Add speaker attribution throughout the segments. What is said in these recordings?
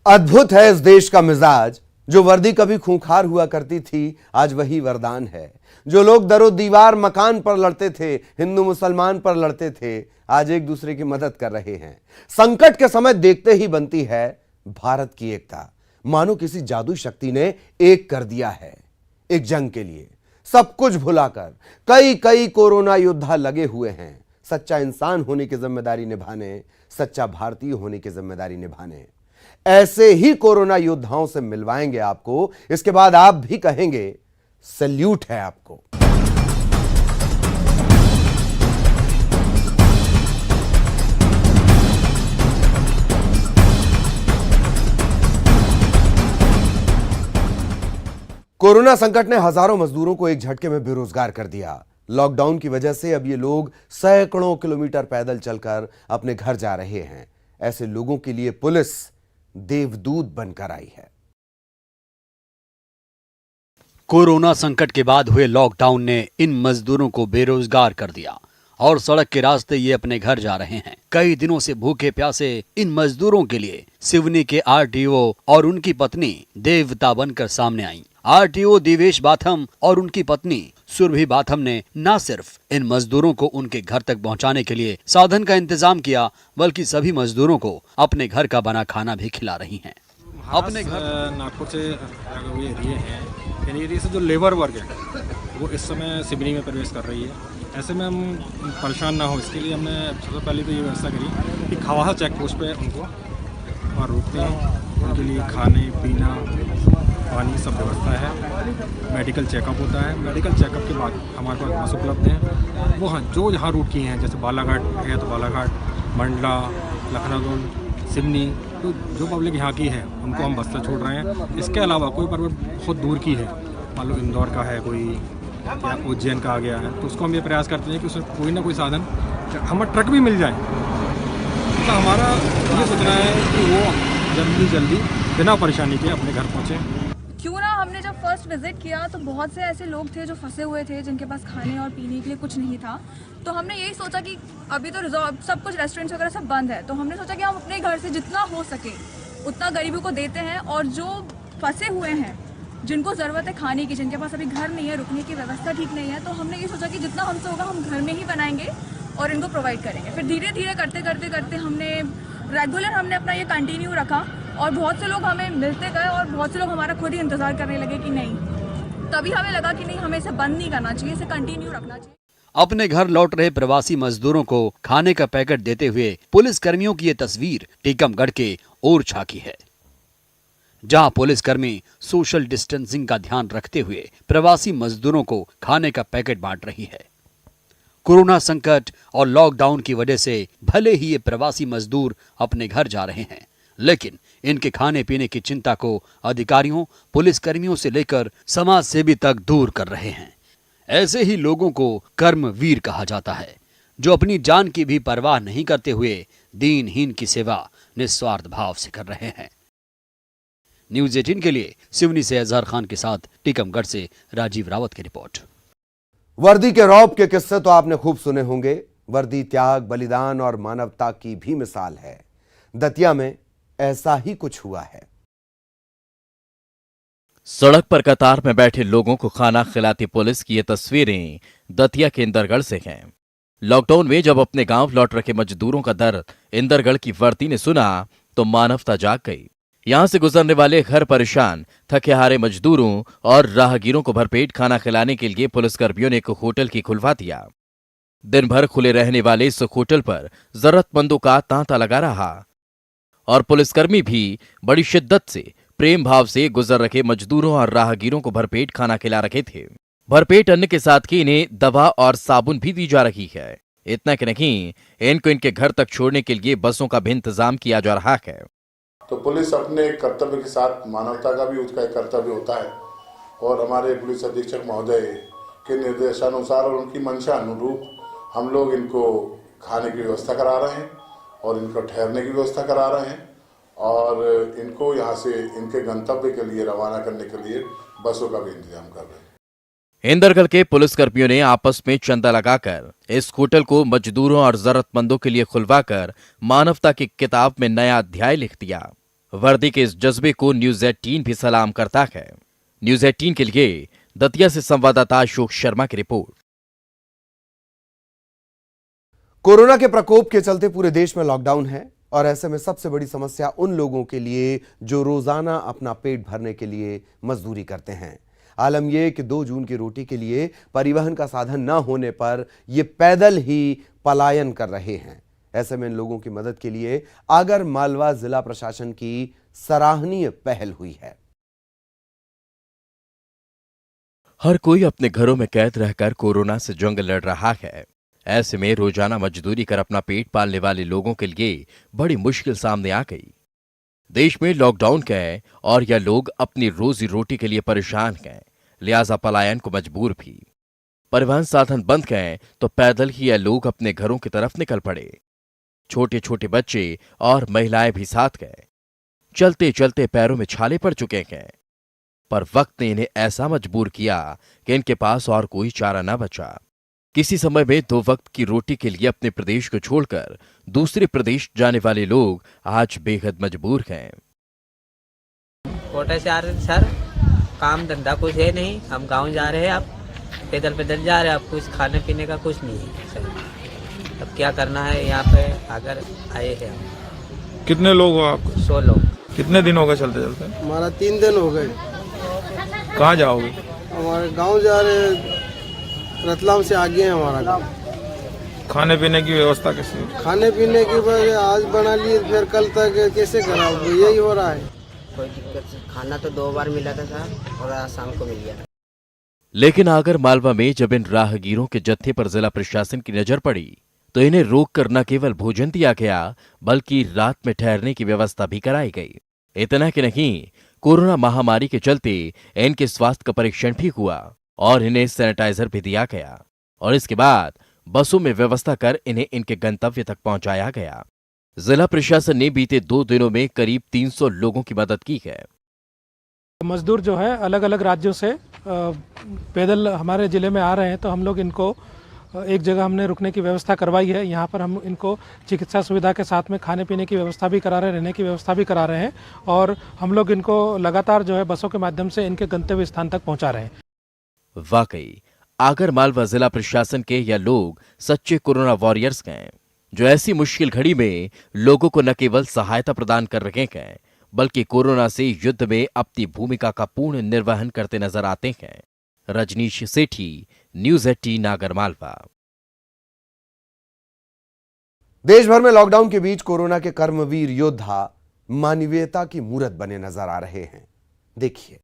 Speaker 1: अद्भुत है इस देश का मिजाज। जो वर्दी कभी खूंखार हुआ करती थी, आज वही वरदान है। जो लोग दरो दीवार मकान पर लड़ते थे, हिंदू मुसलमान पर लड़ते थे, आज एक दूसरे की मदद कर रहे हैं। संकट के समय देखते ही बनती है भारत की एकता। मानो किसी जादू शक्ति ने एक कर दिया है। एक जंग के लिए सब कुछ भुलाकर कई कई कोरोना योद्धा लगे हुए हैं। सच्चा इंसान होने की जिम्मेदारी निभाने, सच्चा भारतीय होने की जिम्मेदारी निभाने। ऐसे ही कोरोना योद्धाओं से मिलवाएंगे आपको। इसके बाद आप भी कहेंगे सैल्यूट है आपको। कोरोना संकट ने हजारों मजदूरों को एक झटके में बेरोजगार कर दिया। लॉकडाउन की वजह से अब ये लोग सैकड़ों किलोमीटर पैदल चलकर अपने घर जा रहे हैं। ऐसे लोगों के लिए पुलिस देवदूत बनकर आई है।
Speaker 2: कोरोना संकट के बाद हुए लॉकडाउन ने इन मजदूरों को बेरोजगार कर दिया और सड़क के रास्ते ये अपने घर जा रहे हैं। कई दिनों से भूखे प्यासे इन मजदूरों के लिए सिवनी के आरटीओ और उनकी पत्नी देवता बनकर सामने आई। आरटीओ दिवेश बाथम और उनकी पत्नी सुरभि बाथम ने न सिर्फ इन मजदूरों को उनके घर तक पहुंचाने के लिए साधन का इंतजाम किया, बल्कि सभी मजदूरों को अपने घर का बना खाना भी खिला रही हैं।
Speaker 3: अपने घर नागपुर से ये एरिया है, यानी एरिया से जो लेबर वर्ग है वो इस समय सिवनी में प्रवेश कर रही है। ऐसे में हम परेशान ना हो, इसके लिए हमने सबसे पहले तो ये व्यवस्था करी कि खवाहा चेक पोस्ट पे उनको वहाँ रोकते हैं। उनके लिए खाने पीना पानी सब व्यवस्था है। मेडिकल चेकअप होता है। मेडिकल चेकअप के बाद हमारे पास बस उपलब्ध हैं। वो हाँ जो यहाँ रूट की हैं, जैसे बालाघाट है तो बालाघाट, मंडला, लखनऊ, सिवनी, तो जो पब्लिक यहाँ की है उनको हम बस से छोड़ रहे हैं। इसके अलावा कोई पर्वत बहुत दूर की है, मान लो इंदौर का है कोई या उज्जैन का आ गया है, तो उसको हम ये प्रयास करते हैं कि उसमें कोई ना कोई साधन हमें ट्रक भी मिल जाए। तो हमारा ये सोचना है कि वो जल्दी बिना परेशानी के अपने घर पहुँचें।
Speaker 4: क्यों ना हमने जब फर्स्ट विजिट किया तो बहुत से ऐसे लोग थे जो फंसे हुए थे, जिनके पास खाने और पीने के लिए कुछ नहीं था। तो हमने यही सोचा कि अभी तो सब कुछ रेस्टोरेंट्स वगैरह सब बंद है, तो हमने सोचा कि हम अपने घर से जितना हो सके उतना गरीबों को देते हैं। और जो फंसे हुए हैं, जिनको ज़रूरत है खाने की, जिनके पास अभी घर नहीं है, रुकने की व्यवस्था ठीक नहीं है, तो हमने ये सोचा कि जितना हमसे होगा हम घर में ही बनाएंगे और इनको प्रोवाइड करेंगे। फिर धीरे धीरे करते हमने रेगुलर अपना ये कंटिन्यू रखा और बहुत से लोग हमें मिलते गए और बहुत से लोग हमारा खुद ही इंतज़ार करने लगे कि नहीं। तभी हमें लगा कि नहीं, हमें इसे बंद नहीं करना चाहिए, इसे कंटिन्यू रखना चाहिए।
Speaker 2: अपने घर लौट रहे प्रवासी मजदूरों को खाने का पैकेट देते हुए पुलिस कर्मियों की ये तस्वीर टीकमगढ़ के ओरछा की है, जहां पुलिसकर्मी सोशल डिस्टेंसिंग का ध्यान रखते हुए प्रवासी मजदूरों को खाने का पैकेट बांट रही है। कोरोना संकट और लॉकडाउन की वजह से भले ही ये प्रवासी मजदूर अपने घर जा रहे हैं, लेकिन इनके खाने पीने की चिंता को अधिकारियों, पुलिसकर्मियों से लेकर समाज सेवी तक दूर कर रहे हैं। ऐसे ही लोगों को कर्मवीर कहा जाता है, जो अपनी जान की भी परवाह नहीं करते हुए दीनहीन की सेवा निस्वार्थ भाव से कर रहे हैं। न्यूज़ 18 के लिए सिवनी से अजहर खान के साथ टीकमगढ़ से राजीव रावत की रिपोर्ट।
Speaker 1: वर्दी के रौब के किस्से तो आपने खूब सुने होंगे। वर्दी त्याग, बलिदान और मानवता की भी मिसाल है। दतिया में ऐसा ही कुछ हुआ है।
Speaker 5: सड़क पर कतार में बैठे लोगों को खाना खिलाती पुलिस की ये तस्वीरें दतिया के इंदरगढ़ से हैं। लॉकडाउन में जब अपने गांव लौट रखे मजदूरों का दर्द इंदरगढ़ की वर्दी ने सुना तो मानवता जाग गई। यहां से गुजरने वाले घर परेशान थके हारे मजदूरों और राहगीरों को भरपेट खाना खिलाने के लिए पुलिसकर्मियों ने एक होटल की खुलवा दिया। दिन भर खुले रहने वाले इस होटल पर जरूरतमंदों का तांता लगा रहा और पुलिसकर्मी भी बड़ी शिद्दत से, प्रेम भाव से गुजर रखे मजदूरों और राहगीरों को भरपेट खाना खिला रखे थे। भरपेट अन्न के साथ ही इन्हें दवा और साबुन भी दी जा रही है। इतना कि नहीं, इनको इनके घर तक छोड़ने के लिए बसों का भी इंतजाम किया जा रहा है।
Speaker 6: तो पुलिस अपने कर्तव्य के साथ मानवता का भी उसका एक कर्तव्य होता है और हमारे पुलिस अधीक्षक महोदय के निर्देशानुसार और उनकी मंशा अनुरूप हम लोग इनको खाने की व्यवस्था करा रहे हैं और इनको ठहरने की व्यवस्था करा रहे हैं और इनको यहाँ से इनके गंतव्य के लिए रवाना करने के लिए बसों का भी इंतजाम कर रहे हैं।
Speaker 5: इंदरगढ़ के पुलिसकर्मियों ने आपस में चंदा लगाकर इस होटल को मजदूरों और जरूरतमंदों के लिए खुलवाकर मानवता की किताब में नया अध्याय लिख दिया। वर्दी के इस जज्बे को न्यूज 18 भी सलाम करता है। न्यूज 18 के लिए दतिया से संवाददाता अशोक शर्मा की रिपोर्ट।
Speaker 1: कोरोना के प्रकोप के चलते पूरे देश में लॉकडाउन है और ऐसे में सबसे बड़ी समस्या उन लोगों के लिए जो रोजाना अपना पेट भरने के लिए मजदूरी करते हैं। आलम यह कि 2 जून की रोटी के लिए परिवहन का साधन न होने पर ये पैदल ही पलायन कर रहे हैं। ऐसे में इन लोगों की मदद के लिए आगर मालवा जिला प्रशासन की सराहनीय पहल हुई है।
Speaker 5: हर कोई अपने घरों में कैद रहकर कोरोना से जंग लड़ रहा है। ऐसे में रोजाना मजदूरी कर अपना पेट पालने वाले लोगों के लिए बड़ी मुश्किल सामने आ गई। देश में लॉकडाउन है और यह लोग अपनी रोजी रोटी के लिए परेशान हैं, लिहाजा पलायन को मजबूर भी। परिवहन साधन बंद हैं तो पैदल ही यह लोग अपने घरों की तरफ निकल पड़े। छोटे छोटे बच्चे और महिलाएं भी साथ गए। चलते चलते पैरों में छाले पड़ चुके हैं, पर वक्त ने इन्हें ऐसा मजबूर किया कि इनके पास और कोई चारा न बचा। किसी समय में 2 वक्त की रोटी के लिए अपने प्रदेश को छोड़कर दूसरे प्रदेश जाने वाले लोग आज बेहद मजबूर हैं।
Speaker 7: कोटा से आ रहे थे सर, काम धंधा कुछ है नहीं, हम गांव जा रहे हैं, अब पैदल पैदल जा रहे हैं, अब कुछ खाने पीने का कुछ नहीं है सर। अब क्या करना है, यहाँ पे अगर आए हैं हम।
Speaker 8: कितने लोग हो आप?
Speaker 7: 100 लोग।
Speaker 8: कितने दिन हो गए चलते चलते?
Speaker 9: हमारा 3 दिन हो गए।
Speaker 8: कहाँ जाओगे?
Speaker 9: हमारे गांव जा रहे हैं, रतलाम से आगे है हमारा गांव।
Speaker 8: खाने पीने की व्यवस्था कैसे है?
Speaker 9: खाने पीने की वजह आज बना लिए, फिर कल तक कैसे करा, यही हो रहा है।
Speaker 7: कोई दिक्कत से खाना तो 2 बार मिला था सर और आज शाम को मिल गया।
Speaker 5: लेकिन आगर मालवा में जब इन राहगीरों के जत्थे पर जिला प्रशासन की नजर पड़ी तो इन्हें रोक कर न केवल भोजन दिया गया बल्कि रात में ठहरने की व्यवस्था भी कराई गई। इतना कि नहीं, कोरोना महामारी के चलते इनके स्वास्थ्य का परीक्षण भी हुआ और इन्हें सैनिटाइजर भी दिया गया और इसके बाद बसों में व्यवस्था कर इन्हें इनके गंतव्य तक पहुंचाया गया। जिला प्रशासन ने बीते 2 दिनों में करीब 300 लोगों की मदद की है।
Speaker 10: मजदूर जो है अलग अलग राज्यों से पैदल हमारे जिले में आ रहे हैं, तो हम लोग इनको एक जगह हमने रुकने की व्यवस्था करवाई है। यहाँ पर हम इनको चिकित्सा सुविधा के साथ में खाने पीने की व्यवस्था भी करा रहे हैं, रहने की व्यवस्था भी करा रहे हैं और हम लोग इनको लगातार जो है बसों के माध्यम से इनके गंतव्य स्थान तक पहुँचा रहे हैं।
Speaker 5: वाकई आगर मालवा जिला प्रशासन के यह लोग सच्चे कोरोना वॉरियर्स हैं, जो ऐसी मुश्किल घड़ी में लोगों को न केवल सहायता प्रदान कर रहे हैं बल्कि कोरोना से युद्ध में अपनी भूमिका का पूर्ण निर्वहन करते नजर आते हैं। रजनीश सेठी, न्यूज 18 आगर मालवा।
Speaker 1: देश भर में लॉकडाउन के बीच कोरोना के कर्मवीर योद्धा मानवीयता की मूरत बने नजर आ रहे हैं। देखिए।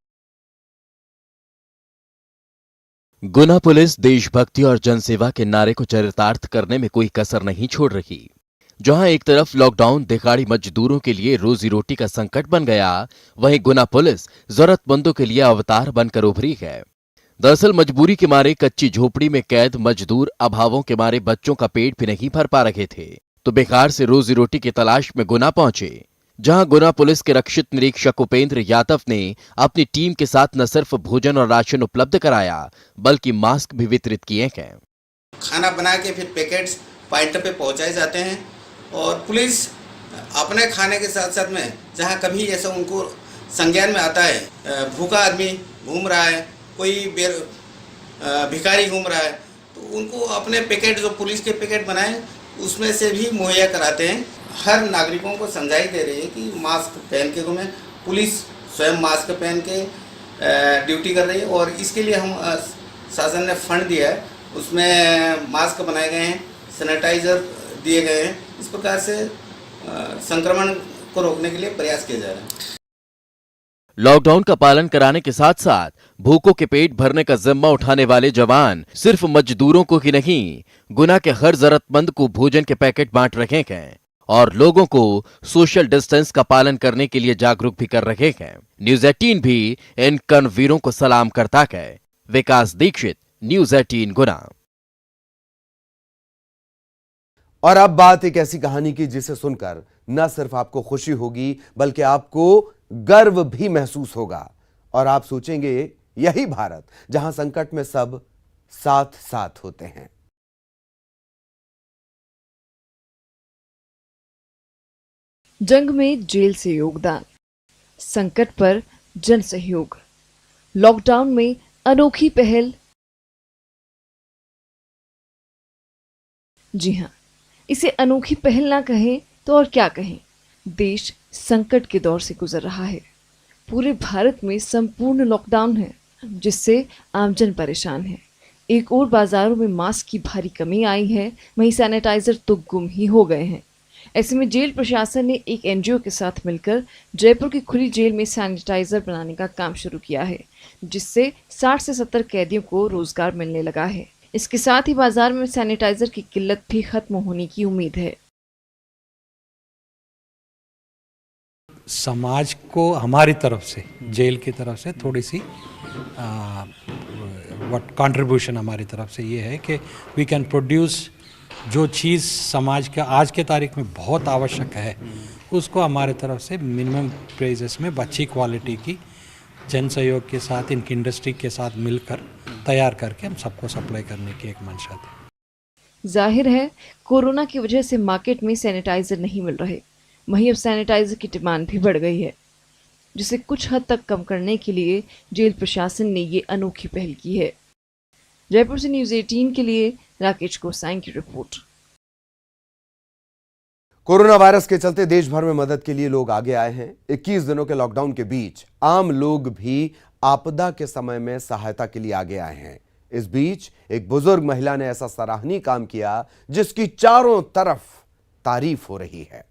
Speaker 5: गुना पुलिस देशभक्ति और जनसेवा के नारे को चरितार्थ करने में कोई कसर नहीं छोड़ रही। जहां एक तरफ लॉकडाउन दिहाड़ी मजदूरों के लिए रोजी रोटी का संकट बन गया, वहीं गुना पुलिस जरूरतमंदों के लिए अवतार बनकर उभरी है। दरअसल मजबूरी के मारे कच्ची झोपड़ी में कैद मजदूर अभावों के मारे बच्चों का पेट भी नहीं भर पा रहे थे, तो बिहार से रोजी रोटी की तलाश में गुना पहुंचे, जहां गुना पुलिस के रक्षित निरीक्षक उपेंद्र यादव ने अपनी टीम के साथ न सिर्फ भोजन और राशन उपलब्ध कराया बल्कि मास्क भी वितरित किए हैं।
Speaker 11: खाना बना के फिर पैकेट्स पॉइंट पे पहुंचाए जाते हैं और पुलिस अपने खाने के साथ साथ में जहां कभी ऐसा उनको संज्ञान में आता है, भूखा आदमी घूम रहा है, कोई भिखारी घूम रहा है, तो उनको अपने पैकेट जो पुलिस के पैकेट बनाए उसमें से भी मुहैया कराते हैं। हर नागरिकों को समझाई दे रही है कि मास्क पहन के घूमें। पुलिस स्वयं मास्क पहन के ड्यूटी कर रही है और इसके लिए हम शासन ने फंड दिया है, उसमें मास्क बनाए गए हैं, सैनिटाइजर दिए गए हैं। इस प्रकार से संक्रमण को रोकने के लिए प्रयास किया जा रहा है।
Speaker 5: लॉकडाउन का पालन कराने के साथ साथ भूखों के पेट भरने का जिम्मा उठाने वाले जवान सिर्फ मजदूरों को ही नहीं, गुना के हर जरूरतमंद को भोजन के पैकेट बांट रहे हैं और लोगों को सोशल डिस्टेंस का पालन करने के लिए जागरूक भी कर रहे हैं। न्यूज 18 भी इन कर्मवीरों को सलाम करता है। विकास दीक्षित, न्यूज 18 गुना।
Speaker 1: और अब बात एक ऐसी कहानी की जिसे सुनकर न सिर्फ आपको खुशी होगी बल्कि आपको गर्व भी महसूस होगा और आप सोचेंगे यही भारत जहां संकट में सब साथ साथ होते हैं।
Speaker 12: जंग में जेल से योगदान। संकट पर जन सहयोग। लॉकडाउन में अनोखी पहल। जी हां, इसे अनोखी पहल ना कहें तो और क्या कहें। देश संकट के दौर से गुजर रहा है। पूरे भारत में संपूर्ण लॉकडाउन है, जिससे आमजन परेशान है। एक और बाजारों में मास्क की भारी कमी आई है, वहीं सैनिटाइजर तो गुम ही हो गए हैं। ऐसे में जेल प्रशासन ने एक एनजीओ के साथ मिलकर जयपुर की खुली जेल में सैनिटाइजर बनाने का काम शुरू किया है, जिससे 60 से 70 कैदियों को रोजगार मिलने लगा है। इसके साथ ही बाजार में सैनिटाइजर की किल्लत भी खत्म होने की उम्मीद है।
Speaker 13: समाज को हमारी तरफ से, जेल की तरफ से थोड़ी सी कंट्रीब्यूशन हमारी तरफ से ये है कि वी कैन प्रोड्यूस जो चीज़ समाज का आज के तारीख में बहुत आवश्यक है, उसको हमारे तरफ से मिनिमम प्राइसेस में अच्छी क्वालिटी की जन सहयोग के साथ, इनकी इंडस्ट्री के साथ मिलकर तैयार करके हम सबको सप्लाई करने की एक मंशा थी।
Speaker 12: जाहिर है कोरोना की वजह से मार्केट में सैनिटाइजर नहीं मिल रहे, वहीं अब सैनिटाइजर की डिमांड भी बढ़ गई है, जिसे कुछ हद तक कम करने के लिए जेल प्रशासन ने ये अनोखी पहल की है। जयपुर से न्यूज़ 18 के लिए राकेश गोसाई की रिपोर्ट।
Speaker 1: कोरोना वायरस के चलते देश भर में मदद के लिए लोग आगे आए हैं। 21 दिनों के लॉकडाउन के बीच आम लोग भी आपदा के समय में सहायता के लिए आगे आए हैं। इस बीच एक बुजुर्ग महिला ने ऐसा सराहनीय काम किया जिसकी चारों तरफ तारीफ हो रही है।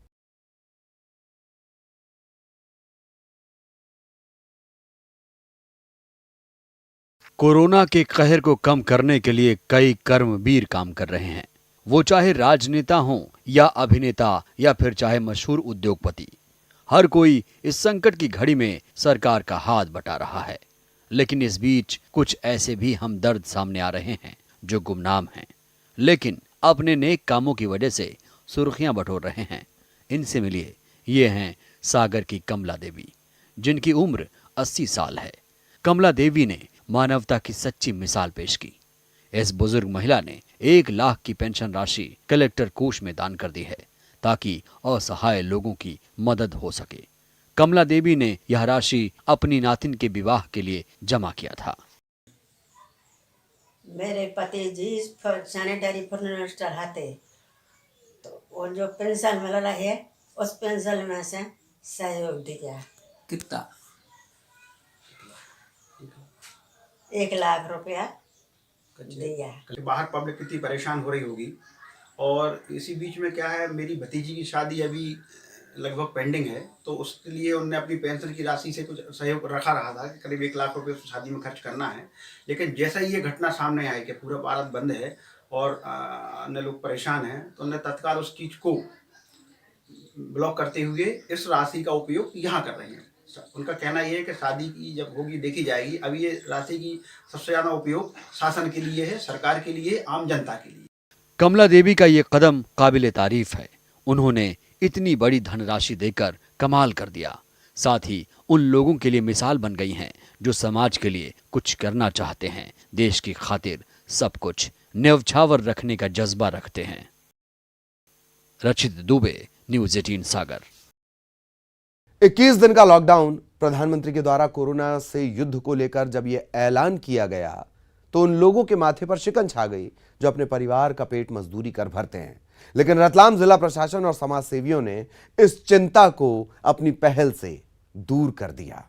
Speaker 2: कोरोना के कहर को कम करने के लिए कई कर्मवीर काम कर रहे हैं। वो चाहे राजनेता हों या अभिनेता या फिर चाहे मशहूर उद्योगपति, हर कोई इस संकट की घड़ी में सरकार का हाथ बटा रहा है। लेकिन इस बीच कुछ ऐसे भी हमदर्द सामने आ रहे हैं जो गुमनाम हैं, लेकिन अपने नेक कामों की वजह से सुर्खियां बटोर रहे हैं। इनसे मिलिए, ये हैं सागर की कमला देवी, जिनकी उम्र 80 साल है। कमला देवी ने मानवता की सच्ची मिसाल पेश की। इस बुजुर्ग महिला ने 1 लाख की पेंशन राशि कलेक्टर कोष में दान कर दी है, ताकि असहाय लोगों की मदद हो सके। कमला देवी ने यह राशि अपनी नातिन के विवाह के लिए जमा किया था।
Speaker 14: मेरे पति जी सैनिटरी फर्नीचर चढ़ाते, तो वो जो पेंशन मिल रहा है उस पेंशन में से सहयोग दिया।
Speaker 15: कितना?
Speaker 14: 1 लाख रुपया दिया।
Speaker 15: बाहर पब्लिक कितनी परेशान हो रही होगी, और इसी बीच में क्या है, मेरी भतीजी की शादी अभी लगभग पेंडिंग है, तो उसके लिए उन्होंने अपनी पेंशन की राशि से कुछ सहयोग रखा रहा था कि करीब 1 लाख रुपये शादी में खर्च करना है। लेकिन जैसा ही ये घटना सामने आई कि पूरा भारत बंद है और अन्य लोग परेशान हैं, तो उन्होंने तत्काल उस चीज़ को ब्लॉक करते हुए इस राशि का उपयोग यहाँ कर रहे हैं। उनका कहना यह है कि शादी की जब होगी देखी जाएगी, अभी ये राशि की सबसे ज़्यादा उपयोग शासन के लिए है, सरकार के लिए, आम जनता के लिए।
Speaker 2: कमला देवी का ये कदम काबिले तारीफ है। उन्होंने इतनी बड़ी धनराशि देकर कमाल कर दिया। साथ ही उन लोगों के लिए मिसाल बन गई हैं जो समाज के लिए कुछ करना चाहते हैं, देश की खातिर सब कुछ न्यौछावर रखने का जज्बा रखते हैं। रचित दुबे, न्यूज़ 18 सागर।
Speaker 1: 21 दिन का लॉकडाउन, प्रधानमंत्री के द्वारा कोरोना से युद्ध को लेकर जब यह ऐलान किया गया तो उन लोगों के माथे पर शिकन छा गई जो अपने परिवार का पेट मजदूरी कर भरते हैं। लेकिन रतलाम जिला प्रशासन और समाज सेवियों ने इस चिंता को अपनी पहल से दूर कर दिया।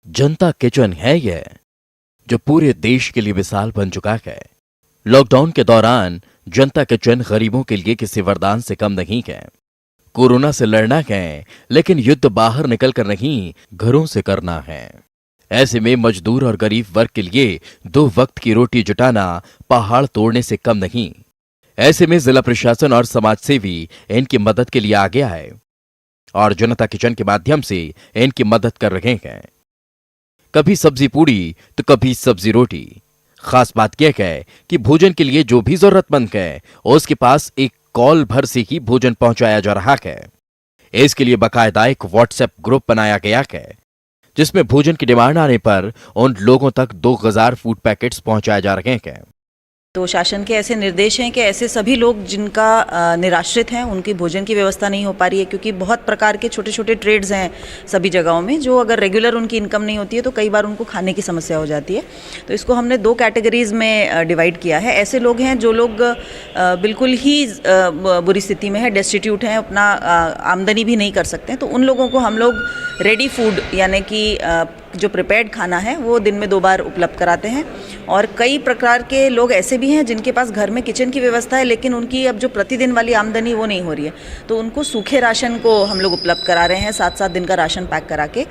Speaker 5: जनता किचन है यह, जो पूरे देश के लिए मिसाल बन चुका है। लॉकडाउन के दौरान जनता किचन गरीबों के लिए किसी वरदान से कम नहीं है। कोरोना से लड़ना है, लेकिन युद्ध बाहर निकलकर नहीं, घरों से करना है। ऐसे में मजदूर और गरीब वर्ग के लिए 2 वक्त की रोटी जुटाना पहाड़ तोड़ने से कम नहीं। ऐसे में जिला प्रशासन और समाजसेवी इनकी मदद के लिए आगे आए और जनता किचन के माध्यम से इनकी मदद कर रहे हैं। कभी सब्जी पूड़ी तो कभी सब्जी रोटी। खास बात यह है कि भोजन के लिए जो भी जरूरतमंद है उसके पास एक कॉल भर से ही भोजन पहुंचाया जा रहा है। इसके लिए बाकायदा एक व्हाट्सएप ग्रुप बनाया गया है, जिसमें भोजन की डिमांड आने पर उन लोगों तक 2000 फूड पैकेट्स पहुंचाए जा रहे हैं।
Speaker 16: तो शासन के ऐसे निर्देश हैं कि ऐसे सभी लोग जिनका निराश्रित हैं उनकी भोजन की व्यवस्था नहीं हो पा रही है, क्योंकि बहुत प्रकार के छोटे छोटे ट्रेड्स हैं सभी जगहों में, जो अगर रेगुलर उनकी इनकम नहीं होती है तो कई बार उनको खाने की समस्या हो जाती है। तो इसको हमने 2 कैटेगरीज में डिवाइड किया है। ऐसे लोग हैं जो लोग बिल्कुल ही बुरी स्थिति में है, डेस्टिट्यूट हैं, अपना आमदनी भी नहीं कर सकते हैं, तो उन लोगों को हम लोग रेडी फूड यानी कि जो प्रिपेयर्ड खाना है वो दिन में 2 बार उपलब्ध कराते हैं। और कई प्रकार के लोग ऐसे भी हैं जिनके पास घर में किचन की व्यवस्था है, लेकिन उनकी अब जो प्रतिदिन वाली आमदनी वो नहीं हो रही है, तो उनको सूखे राशन को हम लोग उपलब्ध करा रहे हैं, 7-7 दिन का राशन पैक करा के।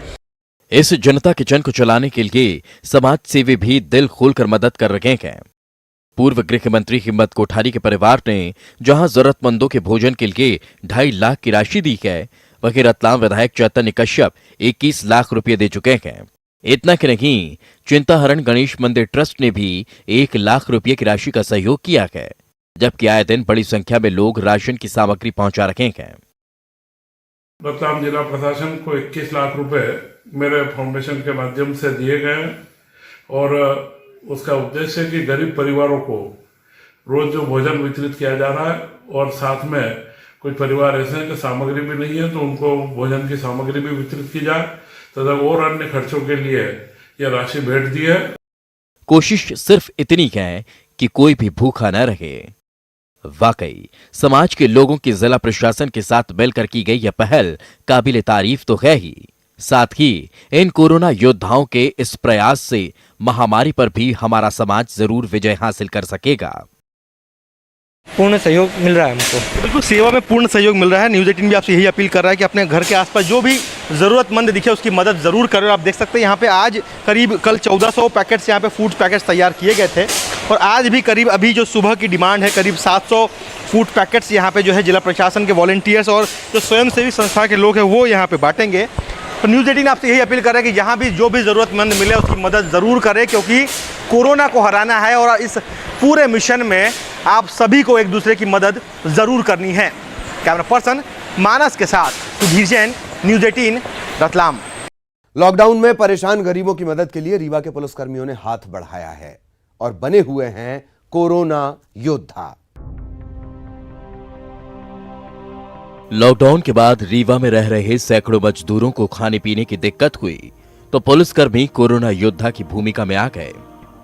Speaker 5: इस जनता किचन को चलाने के लिए समाज सेवी भी दिल खोलकर मदद कर रहे हैं। पूर्व गृह मंत्री हिम्मत कोठारी के परिवार ने जहां जरूरतमंदों के भोजन के लिए 2.5 लाख की राशि दी है, वहीं रतलाम विधायक चैतन्य कश्यप 21 लाख रुपये दे चुके हैं। इतना कि नहीं, चिंताहरण गणेश मंदिर ट्रस्ट ने भी 1 लाख रुपये की राशि का सहयोग किया है, जबकि आए दिन बड़ी संख्या में लोग राशन की सामग्री पहुंचा रहे हैं।
Speaker 17: रतलाम जिला प्रशासन को 21 लाख रुपए मेरे फाउंडेशन के माध्यम से दिए गए और उसका उद्देश्य है कि गरीब परिवारों को रोज जो भोजन वितरित किया जा रहा है, और साथ में कुछ परिवार ऐसे हैं कि सामग्री भी नहीं है तो उनको भोजन की सामग्री भी वितरित की जाए तथा और अन्य खर्चों के लिए यह राशि भेंट दी है।
Speaker 5: कोशिश सिर्फ इतनी है कि कोई भी भूखा न रहे। वाकई समाज के लोगों की जिला प्रशासन के साथ मिलकर की गई यह पहल काबिले तारीफ तो है ही, साथ ही इन कोरोना योद्धाओं के इस प्रयास से महामारी पर भी हमारा समाज जरूर विजय हासिल कर सकेगा।
Speaker 18: पूर्ण सहयोग मिल रहा है हमको। बिल्कुल सेवा में पूर्ण सहयोग मिल रहा है। न्यूज़ 18 भी आपसे यही अपील कर रहा है कि अपने घर के आसपास जो भी ज़रूरतमंद दिखे उसकी मदद ज़रूर करें। आप देख सकते हैं यहाँ पे आज करीब कल 1400 पैकेट्स यहाँ पे फूड पैकेट्स तैयार किए गए थे, और आज भी करीब अभी जो सुबह की डिमांड है करीब 700 फूड पैकेट्स यहाँ पे जो है जिला प्रशासन के वॉलंटियर्स और जो स्वयंसेवी संस्था के लोग हैं वो यहाँ पे बांटेंगे। तो न्यूज़ 18 आपसे यही अपील कर रहे हैं कि यहाँ भी जो भी ज़रूरतमंद मिले उसकी मदद ज़रूर करें, क्योंकि कोरोना को हराना है और इस पूरे मिशन में आप सभी को एक दूसरे की मदद ज़रूर करनी है। कैमरा पर्सन मानस के साथ सुधीर जैन, न्यूज़ 18 रतलाम।
Speaker 1: लॉकडाउन में परेशान गरीबों की मदद के लिए रीवा के पुलिसकर्मियों ने हाथ बढ़ाया है और बने हुए हैं कोरोना योद्धा।
Speaker 5: लॉकडाउन के बाद रीवा में रह रहे सैकड़ों मजदूरों को खाने पीने की दिक्कत हुई, तो पुलिसकर्मी कोरोना योद्धा की भूमिका में आ गए।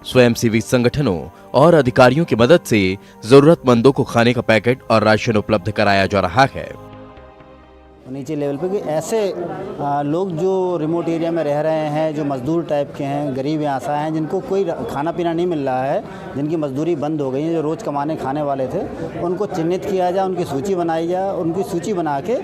Speaker 5: स्वयंसेवी संगठनों और अधिकारियों की मदद से जरूरतमंदों को खाने का पैकेट और राशन उपलब्ध कराया जा रहा है।
Speaker 19: नीचे लेवल पे कि ऐसे लोग जो रिमोट एरिया में रह रहे हैं, जो मजदूर टाइप के हैं, गरीब आशा हैं, जिनको कोई खाना पीना नहीं मिल रहा है, जिनकी मजदूरी बंद हो गई है, जो रोज़ कमाने खाने वाले थे, उनको चिन्हित किया जाए, उनकी सूची बनाई जाए, उनकी सूची बना के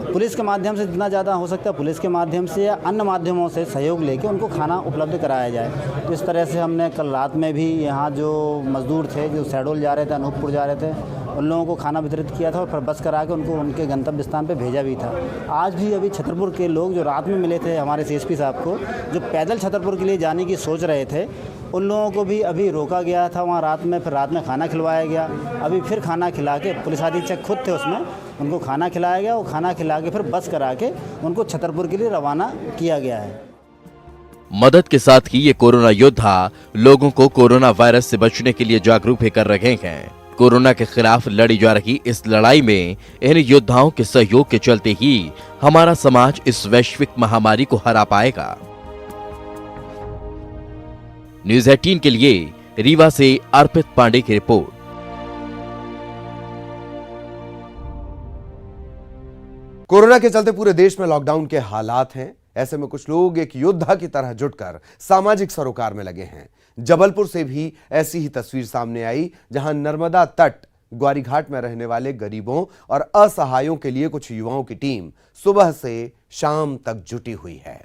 Speaker 19: पुलिस के माध्यम से जितना ज़्यादा हो सकता है पुलिस के माध्यम से या अन्य माध्यमों से सहयोग लेके उनको खाना उपलब्ध कराया जाए। तो इस तरह से हमने कल रात में भी यहाँ जो मजदूर थे जो शहडोल जा रहे थे, अनूपपुर जा रहे थे, उन लोगों को खाना वितरित किया था और फिर बस करा के उनको उनके गंतव्य स्थान पे भेजा भी था। आज भी अभी छतरपुर के लोग जो रात में मिले थे हमारे सीएसपी साहब को, जो पैदल छतरपुर के लिए जाने की सोच रहे थे, उन लोगों को भी अभी रोका गया था वहाँ रात में, फिर रात में खाना खिलवाया गया। अभी फिर खाना खिला के पुलिस अधीक्षक खुद थे उसमें, उनको खाना खिलाया गया और खाना खिला के फिर बस करा के उनको छतरपुर के लिए रवाना किया गया है।
Speaker 5: मदद के साथ ही ये कोरोना योद्धा लोगों को कोरोना वायरस से बचने के लिए जागरूक भी कर रहे हैं। कोरोना के खिलाफ लड़ी जा रही इस लड़ाई में इन योद्धाओं के सहयोग के चलते ही हमारा समाज इस वैश्विक महामारी को हरा पाएगा। न्यूज़ 18 के लिए रीवा से अर्पित पांडे की रिपोर्ट।
Speaker 1: कोरोना के चलते पूरे देश में लॉकडाउन के हालात हैं। ऐसे में कुछ लोग एक योद्धा की तरह जुटकर सामाजिक सरोकार में लगे हैं। जबलपुर से भी ऐसी ही तस्वीर सामने आई, जहां नर्मदा तट ग्वारीघाट में रहने वाले गरीबों और असहायों के लिए कुछ युवाओं की टीम सुबह से शाम तक जुटी हुई है।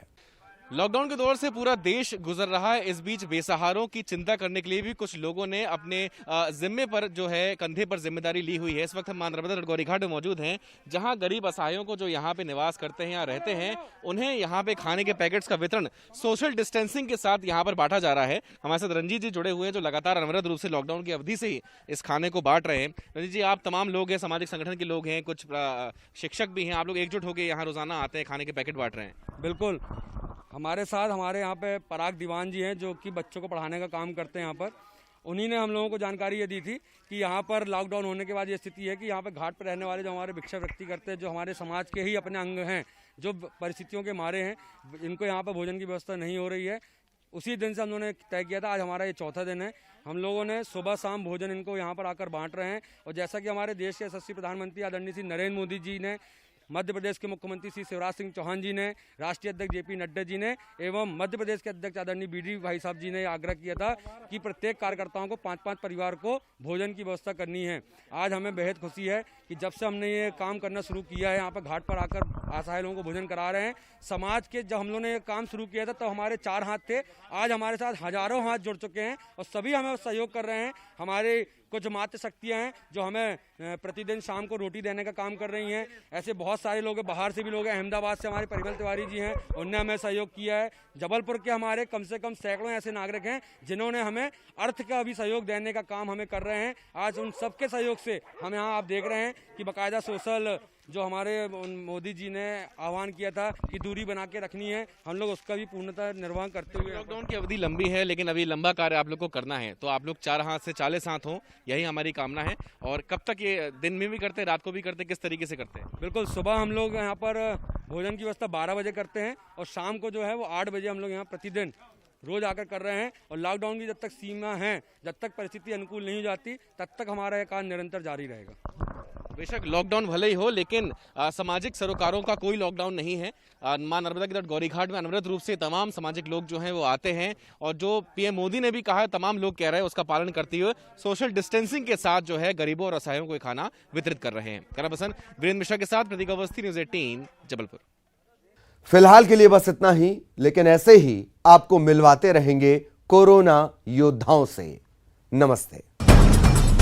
Speaker 20: लॉकडाउन के दौर से पूरा देश गुजर रहा है। इस बीच बेसहारों की चिंता करने के लिए भी कुछ लोगों ने अपने जिम्मे पर जो है कंधे पर जिम्मेदारी ली हुई है। इस वक्त हम नर्मदा तट ग्वारीघाट में मौजूद हैं, जहां गरीब असहायों को जो यहाँ पे निवास करते हैं या रहते हैं, उन्हें यहाँ पे खाने के पैकेट्स का वितरण सोशल डिस्टेंसिंग के साथ यहाँ पर बांटा जा रहा है। हमारे साथ रंजीत जी जुड़े हुए हैं, जो लगातार अनवरत रूप से लॉकडाउन की अवधि से ही इस खाने को बांट रहे हैं। रंजीत जी, आप तमाम लोग हैं, सामाजिक संगठन के लोग हैं, कुछ शिक्षक भी हैं, आप लोग एकजुट होकर यहाँ रोजाना आते हैं, खाने के पैकेट बांट रहे हैं।
Speaker 21: बिल्कुल, हमारे साथ हमारे यहाँ पे पराग दीवान जी हैं, जो कि बच्चों को पढ़ाने का काम करते हैं यहाँ पर, उन्हीं ने हम लोगों को जानकारी ये दी थी कि यहाँ पर लॉकडाउन होने के बाद ये स्थिति है कि यहाँ पर घाट पर रहने वाले जो हमारे भिक्षा व्यक्ति करते हैं, जो हमारे समाज के ही अपने अंग हैं, जो परिस्थितियों के मारे हैं, इनको यहाँ पर भोजन की व्यवस्था नहीं हो रही है। उसी दिन से हम लोगों ने तय किया था, आज हमारा ये चौथा दिन है। हम लोगों ने सुबह शाम भोजन इनको यहाँ पर आकर बांट रहे हैं। और जैसा कि हमारे देश के यशस्वी प्रधानमंत्री आदरणीय श्री नरेंद्र मोदी जी ने, मध्य प्रदेश के मुख्यमंत्री श्री शिवराज सिंह चौहान जी ने, राष्ट्रीय अध्यक्ष जेपी नड्डा जी ने एवं मध्य प्रदेश के अध्यक्ष आदरणीय बीडी भाई साहब जी ने आग्रह किया था कि प्रत्येक कार्यकर्ताओं को 5-5 परिवार को भोजन की व्यवस्था करनी है। आज हमें बेहद खुशी है कि जब से हमने ये काम करना शुरू किया है, यहाँ पर घाट पर आकर असहाय लोगों को भोजन करा रहे हैं। समाज के जब हम लोगों ने ये काम शुरू किया था तो हमारे 4 हाथ थे, आज हमारे साथ हजारों हाथ जुड़ चुके हैं और सभी हमें सहयोग कर रहे हैं। हमारे कुछ मातृ शक्तियाँ हैं जो हमें प्रतिदिन शाम को रोटी देने का काम कर रही हैं। ऐसे बहुत सारे लोग हैं, बाहर से भी लोग हैं, अहमदाबाद से हमारे परिमल तिवारी जी हैं, उनने हमें सहयोग किया है। जबलपुर के हमारे कम से कम सैकड़ों ऐसे नागरिक हैं जिन्होंने हमें अर्थ का भी सहयोग देने का काम हमें कर रहे हैं। आज उन सबके सहयोग से हम यहाँ आप देख रहे हैं कि बाकायदा सोशल जो हमारे मोदी जी ने आह्वान किया था कि दूरी बना के रखनी है, हम लोग उसका भी पूर्णतः निर्वहन करते हुए।
Speaker 20: लॉकडाउन की अवधि लंबी है, लेकिन अभी लंबा कार्य आप लोग को करना है, तो आप लोग 4 हाथ से 40 हाथ हों, यही हमारी कामना है। और कब तक ये दिन में भी करते हैं, रात को भी करते हैं, किस तरीके से करते हैं?
Speaker 21: बिल्कुल, सुबह हम लोग यहाँ पर भोजन की व्यवस्था 12 बजे करते हैं और शाम को जो है वो 8 बजे हम लोग यहाँ प्रतिदिन रोज आकर कर रहे हैं। और लॉकडाउन की जब तक सीमा है, जब तक परिस्थिति अनुकूल नहीं हो जाती, तब तक हमारा यह कार्य निरंतर जारी रहेगा।
Speaker 20: बेशक लॉकडाउन भले ही हो, लेकिन सामाजिक सरोकारों का कोई लॉकडाउन नहीं है। मां नर्मदा के तट गौरीघाट में अनवरत रूप से तमाम सामाजिक लोग जो हैं वो आते हैं और जो पीएम मोदी ने भी कहा है, तमाम लोग कह रहे हैं, उसका पालन करते हुए सोशल डिस्टेंसिंग के साथ जो है गरीबों और असहायों को खाना वितरित कर रहे हैं। कैमरा पर्सन वीरेंद्र मिश्रा के साथ प्रतीक अवस्थी, न्यूज़ 18 जबलपुर।
Speaker 1: फिलहाल के लिए बस इतना ही, लेकिन ऐसे ही आपको मिलवाते रहेंगे कोरोना योद्धाओं से। नमस्ते।